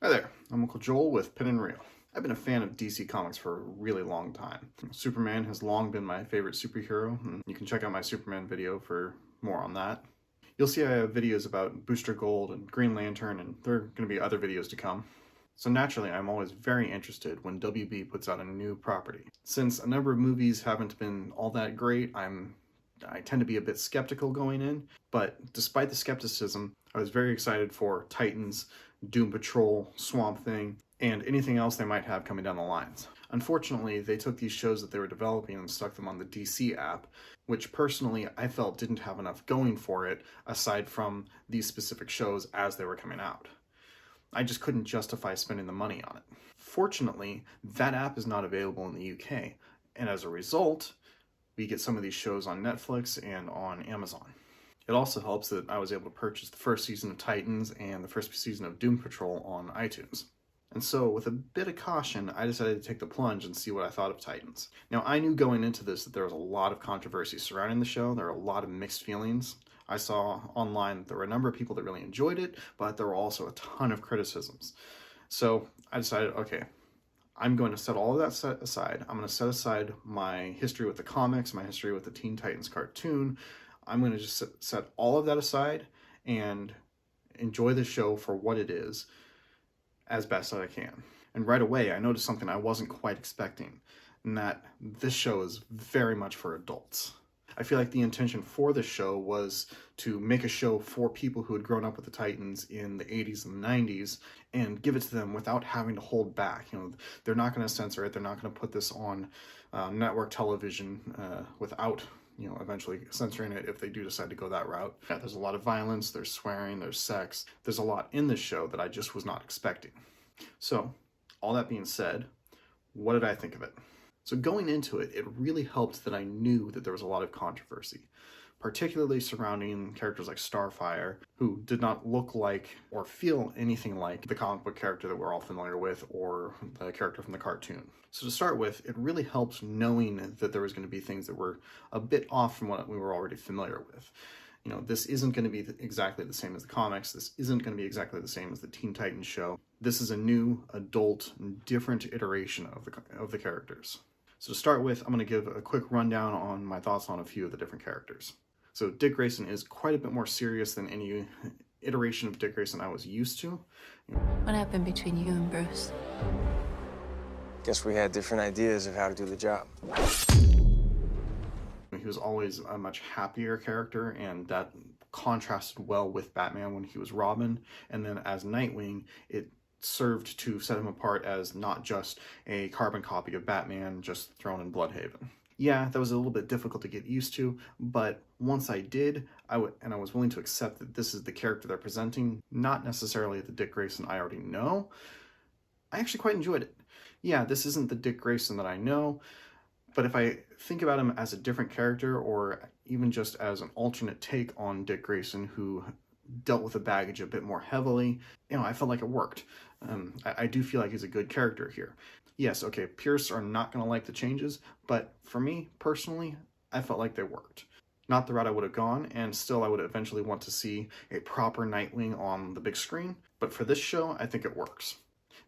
Hi there, I'm Uncle Joel with Pin and Reel. I've been a fan of DC Comics for a really long time. Superman has long been my favorite superhero, and you can check out my Superman video for more on that. You'll see I have videos about Booster Gold and Green Lantern, and there are going to be other videos to come. So naturally, I'm always very interested when WB puts out a new property. Since a number of movies haven't been all that great, I tend to be a bit skeptical going in, but despite the skepticism, I was very excited for Titans, Doom Patrol, Swamp Thing, and anything else they might have coming down the lines. Unfortunately, they took these shows that they were developing and stuck them on the DC app, which personally I felt didn't have enough going for it aside from these specific shows as they were coming out. I just couldn't justify spending the money on it. Fortunately, that app is not available in the UK, and as a result, we get some of these shows on Netflix and on Amazon. It also helps that I was able to purchase the first season of Titans and the first season of Doom Patrol on iTunes. And so, with a bit of caution, I decided to take the plunge and see what I thought of Titans. Now, I knew going into this that there was a lot of controversy surrounding the show. There were a lot of mixed feelings. I saw online that there were a number of people that really enjoyed it, but there were also a ton of criticisms. So I decided, okay, I'm going to set all of that aside. I'm going to set aside my history with the comics, my history with the Teen Titans cartoon. I'm going to just set all of that aside and enjoy the show for what it is as best as I can. And right away, I noticed something I wasn't quite expecting, and that this show is very much for adults. I feel like the intention for this show was to make a show for people who had grown up with the Titans in the 80s and 90s and give it to them without having to hold back. They're not going to censor it. They're not going to put this on network television without, eventually censoring it if they do decide to go that route. Yeah, there's a lot of violence, there's swearing, there's sex. There's a lot in this show that I just was not expecting. So, all that being said, what did I think of it? So going into it, it really helped that I knew that there was a lot of controversy, particularly surrounding characters like Starfire, who did not look like or feel anything like the comic book character that we're all familiar with or the character from the cartoon. So to start with, it really helped knowing that there was going to be things that were a bit off from what we were already familiar with. This isn't going to be exactly the same as the comics. This isn't going to be exactly the same as the Teen Titans show. This is a new, adult, different iteration of the characters. So to start with, I'm going to give a quick rundown on my thoughts on a few of the different characters. So Dick Grayson is quite a bit more serious than any iteration of Dick Grayson I was used to. What happened between you and Bruce? Guess we had different ideas of how to do the job. He was always a much happier character, and that contrasted well with Batman when he was Robin. And then as Nightwing, it served to set him apart as not just a carbon copy of Batman just thrown in Bloodhaven. Yeah, that was a little bit difficult to get used to, but once I did, I was willing to accept that this is the character they're presenting, not necessarily the Dick Grayson I already know, I actually quite enjoyed it. Yeah, this isn't the Dick Grayson that I know, but if I think about him as a different character, or even just as an alternate take on Dick Grayson, who dealt with the baggage a bit more heavily, I felt like it worked. I do feel like he's a good character here. Yes, okay, Pierce are not going to like the changes, but for me, personally, I felt like they worked. Not the route I would have gone, and still I would eventually want to see a proper Nightwing on the big screen, but for this show, I think it works.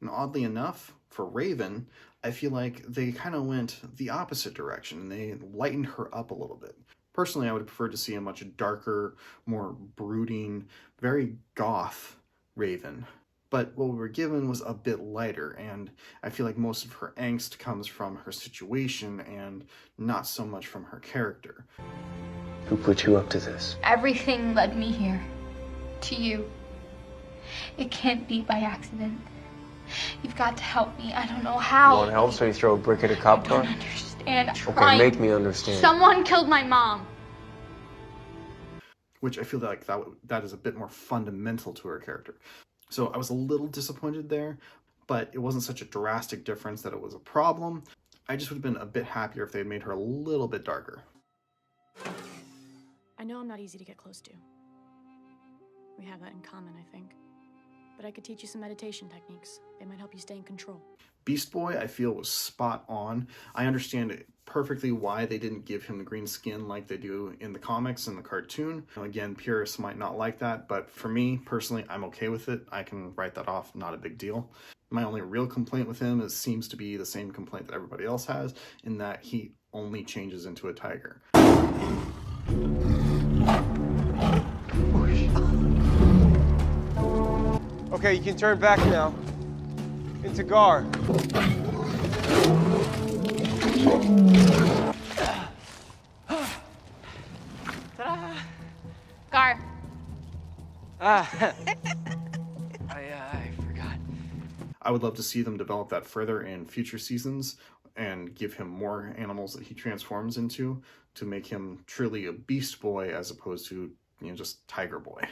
And oddly enough, for Raven, I feel like they kind of went the opposite direction, and they lightened her up a little bit. Personally, I would prefer to see a much darker, more brooding, very goth Raven. But what we were given was a bit lighter, and I feel like most of her angst comes from her situation and not so much from her character. Who put you up to this? Everything led me here. To you. It can't be by accident. You've got to help me. I don't know how. You want help, so you throw a brick at a cop car? I don't understand. Okay, make me understand. Someone killed my mom. Which I feel like that is a bit more fundamental to her character. So I was a little disappointed there, but it wasn't such a drastic difference that it was a problem. I just would have been a bit happier if they had made her a little bit darker. I know I'm not easy to get close to. We have that in common, I think. but I could teach you some meditation techniques. They might help you stay in control. Beast Boy, I feel, was spot on. I understand perfectly why they didn't give him the green skin like they do in the comics and the cartoon. Again, purists might not like that, but for me, personally, I'm okay with it. I can write that off, not a big deal. My only real complaint with him seems to be the same complaint that everybody else has, in that he only changes into a tiger. Okay, you can turn back now. Into Gar. Gar. I forgot. I would love to see them develop that further in future seasons and give him more animals that he transforms into to make him truly a beast boy as opposed to, just tiger boy.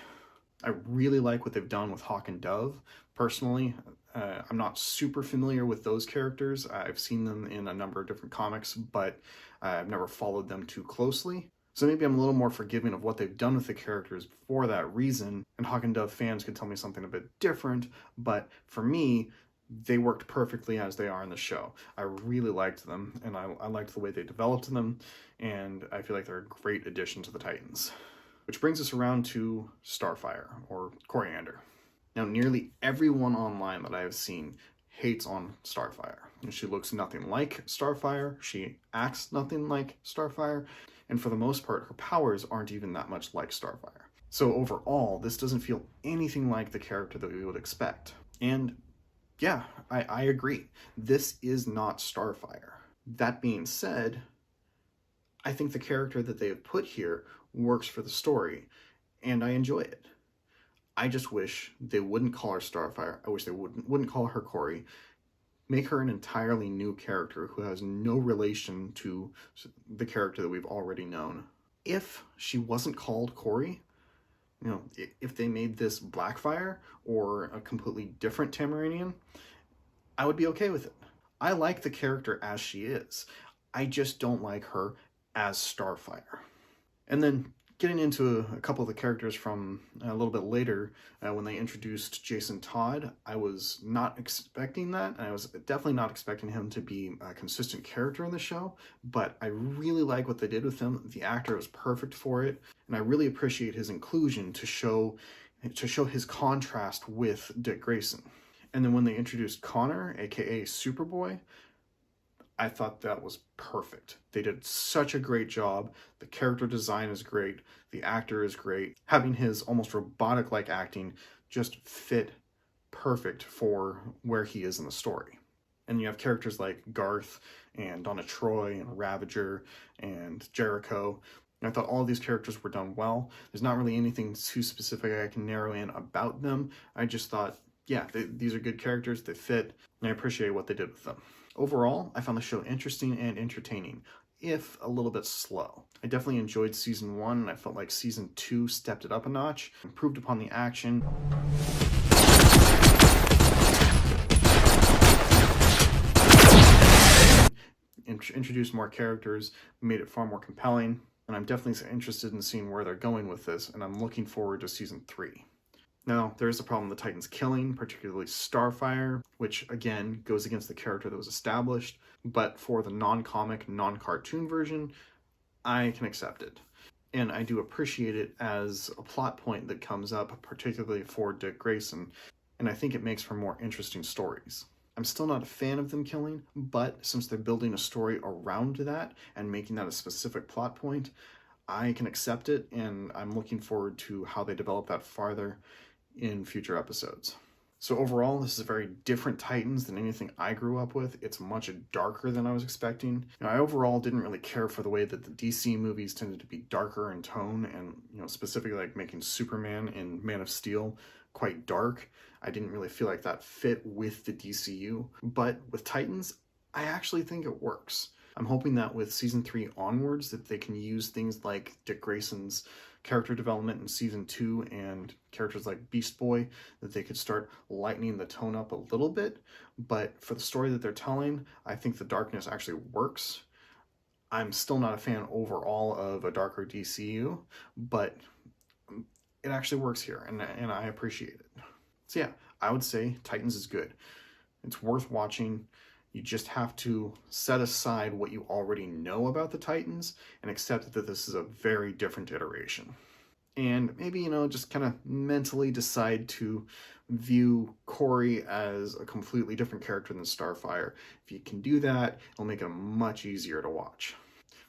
I really like what they've done with Hawk and Dove. Personally, I'm not super familiar with those characters. I've seen them in a number of different comics, but I've never followed them too closely. So maybe I'm a little more forgiving of what they've done with the characters for that reason, and Hawk and Dove fans could tell me something a bit different, but for me, they worked perfectly as they are in the show. I really liked them, and I liked the way they developed them, and I feel like they're a great addition to the Titans. Which brings us around to Starfire, or Coriander. Now, nearly everyone online that I have seen hates on Starfire. She looks nothing like Starfire, she acts nothing like Starfire, and for the most part, her powers aren't even that much like Starfire. So overall, this doesn't feel anything like the character that we would expect. And yeah, I agree. This is not Starfire. That being said, I think the character that they have put here works for the story, and I enjoy it. I just wish they wouldn't call her Starfire. I wish they wouldn't call her Corey. Make her an entirely new character who has no relation to the character that we've already known. If she wasn't called Corey, if they made this Blackfire or a completely different Tamaranian, I would be okay with it. I like the character as she is. I just don't like her as Starfire. And then getting into a couple of the characters from a little bit later, when they introduced Jason Todd, I was not expecting that. And I was definitely not expecting him to be a consistent character in the show, but I really like what they did with him. The actor was perfect for it, and I really appreciate his inclusion to show his contrast with Dick Grayson. And then when they introduced Connor, aka Superboy, I thought that was perfect. They did such a great job. The character design is great. The actor is great. Having his almost robotic-like acting just fit perfect for where he is in the story. And you have characters like Garth and Donna Troy and Ravager and Jericho. And I thought all of these characters were done well. There's not really anything too specific I can narrow in about them. I just thought, yeah, these are good characters. They fit, and I appreciate what they did with them. Overall, I found the show interesting and entertaining, if a little bit slow. I definitely enjoyed season 1, and I felt like season 2 stepped it up a notch, improved upon the action. Introduced more characters, made it far more compelling, and I'm definitely interested in seeing where they're going with this, and I'm looking forward to season 3. Now, there is a problem with the Titans killing, particularly Starfire, which again goes against the character that was established, but for the non-comic, non-cartoon version, I can accept it. And I do appreciate it as a plot point that comes up, particularly for Dick Grayson, and I think it makes for more interesting stories. I'm still not a fan of them killing, but since they're building a story around that and making that a specific plot point, I can accept it, and I'm looking forward to how they develop that farther in future episodes. So overall, this is a very different Titans than anything I grew up with. It's much darker than I was expecting. I overall didn't really care for the way that the DC movies tended to be darker in tone, and specifically like making Superman and Man of Steel quite dark. I didn't really feel like that fit with the DCU, but with Titans, I actually think it works. I'm hoping that with season 3 onwards that they can use things like Dick Grayson's character development in season 2 and characters like Beast Boy, that they could start lightening the tone up a little bit. But for the story that they're telling, I think the darkness actually works. I'm still not a fan overall of a darker DCU, but it actually works here, and I appreciate it. So yeah, I would say Titans is good. It's worth watching. You just have to set aside what you already know about the Titans and accept that this is a very different iteration. And maybe, just kind of mentally decide to view Corey as a completely different character than Starfire. If you can do that, it'll make it much easier to watch.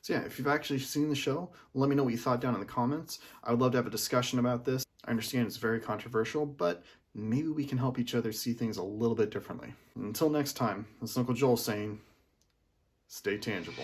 So yeah, if you've actually seen the show, let me know what you thought down in the comments. I would love to have a discussion about this. I understand it's very controversial, but maybe we can help each other see things a little bit differently. Until next time, this is Uncle Joel saying, stay tangible.